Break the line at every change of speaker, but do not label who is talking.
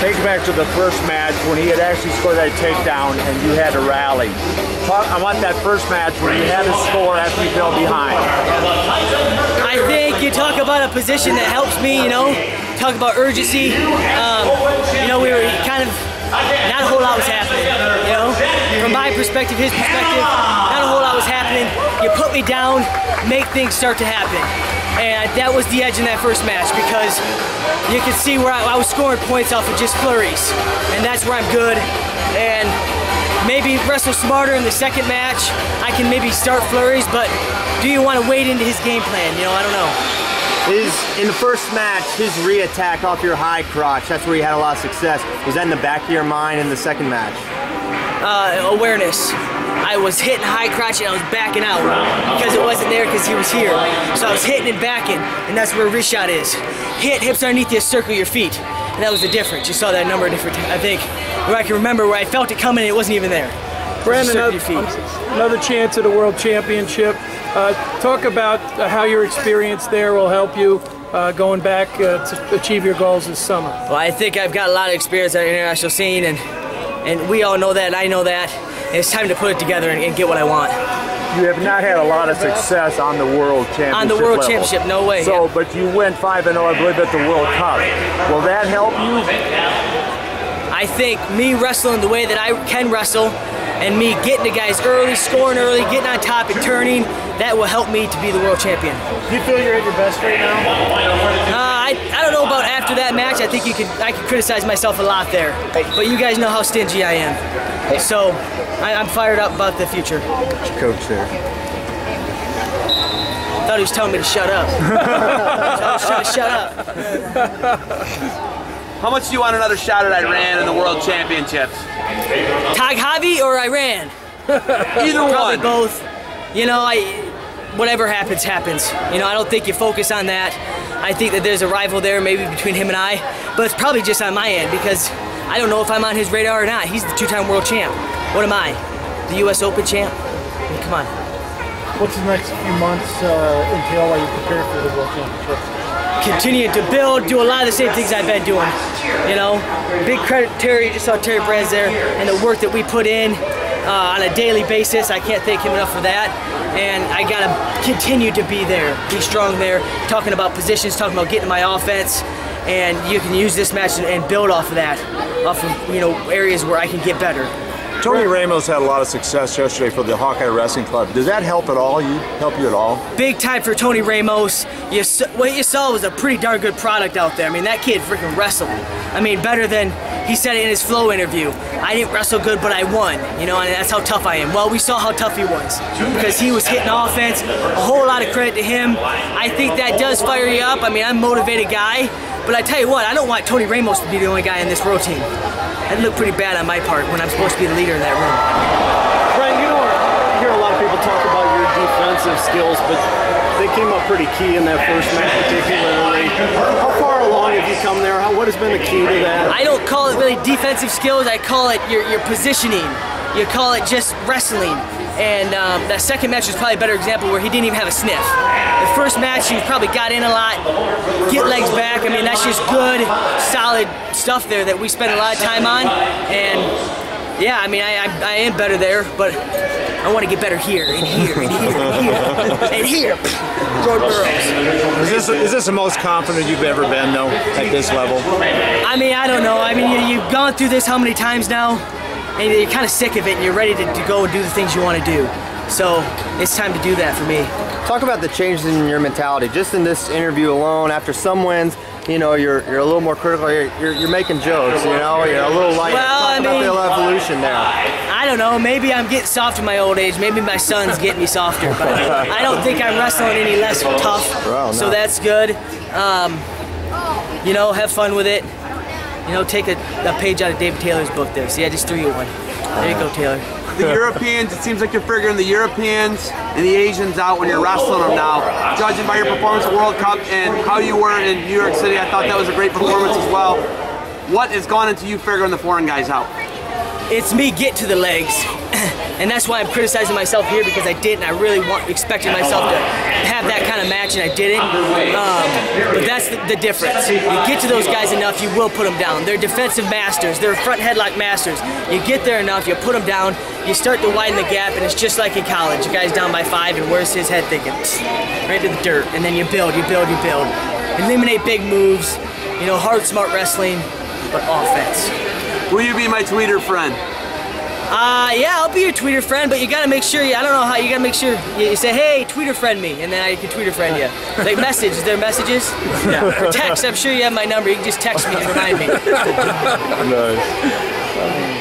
Take it back to the first match when he had actually scored that takedown and you had to rally. I want that first match where you had to score after you fell behind.
I think you talk about a position that helps me, you know, talk about urgency. You know, we were kind of, not a whole lot was happening, you know. From my perspective, his perspective, not a whole lot was happening. You put me down, make things start to happen. And that was the edge in that first match because you could see where I was scoring points off of just flurries. And that's where I'm good. And maybe wrestle smarter in the second match. I can maybe start flurries, but do you want to wade into his game plan? You know, I don't know.
In the first match, his re-attack off your high crotch, that's where you had a lot of success. Was that in the back of your mind in the second match?
Awareness. I was hitting high crotch and I was backing out because it wasn't there because he was here. So I was hitting and backing, and that's where wrist shot is. Hit, hips underneath you, circle your feet. And that was the difference. You saw that number of different, I think, where I can remember where I felt it coming and it wasn't even there.
Brent, another chance at a world championship. Talk about how your experience there will help you going back to achieve your goals this summer.
Well, I think I've got a lot of experience on the international scene, and we all know that, and I know that. And it's time to put it together and get what I want.
You have not had a lot of success on the World Championship
On the World
level.
Championship, no way.
So, but you went 5-0, I believe, at the World Cup. Will that help you?
I think me wrestling the way that I can wrestle, and me getting the guys early, scoring early, getting on top and turning, that will help me to be the world champion.
Do you feel you're at your best right now?
I don't know about after that match. I think I could criticize myself a lot there. But you guys know how stingy I am. So I'm fired up about the future.
Coach there.
I thought he was telling me to shut up. I was trying to shut up.
How much do you want another shot at Iran in the World Championships?
Tag Hobby or Iran?
Either one.
Probably both. You know, whatever happens, happens. You know, I don't think you focus on that. I think that there's a rival there maybe between him and I, but it's probably just on my end because I don't know if I'm on his radar or not. He's the two-time world champ. What am I? The US Open champ? I mean, come on.
What's the next few months entail while you prepare for the World Championships?
Continue to build, do a lot of the same things I've been doing. You know, big credit to Terry, you just saw Terry Brands there, and the work that we put in on a daily basis. I can't thank him enough for that. And I gotta continue to be there, be strong there, talking about positions, talking about getting my offense, and you can use this match and build off of that, off of, you know, areas where I can get better.
Tony Ramos had a lot of success yesterday for the Hawkeye Wrestling Club. Does that help at all? Help you at all?
Big time for Tony Ramos. What you saw was a pretty darn good product out there. I mean, that kid freaking wrestled. I mean, better than he said it in his Flow interview. I didn't wrestle good, but I won. You know, and that's how tough I am. Well, we saw how tough he was because he was hitting offense. A whole lot of credit to him. I think that does fire you up. I mean, I'm a motivated guy, but I tell you what, I don't want Tony Ramos to be the only guy in this road team. That'd look pretty bad on my part when I'm supposed to be the leader in that room.
Brian, you know, I hear a lot of people talk about your defensive skills, but they came up pretty key in that first match particularly. How far along have you come there? What has been the key to that?
I don't call it really defensive skills, I call it your positioning. You call it just wrestling. And that second match was probably a better example where he didn't even have a sniff. The first match, he probably got in a lot, get legs back. I mean, that's just good, solid stuff there that we spend a lot of time on. And yeah, I mean, I am better there, but I want to get better here, and here, and here, and here, and here. Road Burrows.
Is this the most confident you've ever been, though, at this level?
I mean, I don't know. I mean, you've gone through this how many times now? And you're kind of sick of it, and you're ready to go and do the things you want to do. So it's time to do that for me.
Talk about the changes in your mentality. Just in this interview alone, after some wins, you know, you're a little more critical. You're making jokes, you know, you're a little lighter.
Well,
Talk about the evolution there.
I don't know. Maybe I'm getting soft in my old age. Maybe my son's getting me softer. But I don't think I'm wrestling any less tough.
Well, no.
So that's good. You know, have fun with it. You know, take a page out of David Taylor's book there. See, I just threw you one. There you go, Taylor.
The Europeans, it seems like you're figuring the Europeans and the Asians out when you're wrestling them now. Judging by your performance at World Cup and how you were in New York City, I thought that was a great performance as well. What has gone into you figuring the foreign guys out?
it's me get to the legs. And that's why I'm criticizing myself here, because I didn't. I really expected myself to have that kind of match, and I didn't. But that's the difference. You get to those guys enough, you will put them down. They're defensive masters. They're front headlock masters. You get there enough, you put them down, you start to widen the gap, and it's just like in college. The guy's down by 5, and where's his head thinking? Right to the dirt. And then you build, you build, you build. Eliminate big moves, you know, hard, smart wrestling, but offense.
Will you be my tweeter friend?
Yeah, I'll be your tweeter friend, but you gotta make sure, I don't know how, you gotta make sure you say, hey, tweeter friend me, and then I can tweeter friend you. Like message, is there messages? Yeah. Or text, I'm sure you have my number, you can just text me and remind me.
Nice.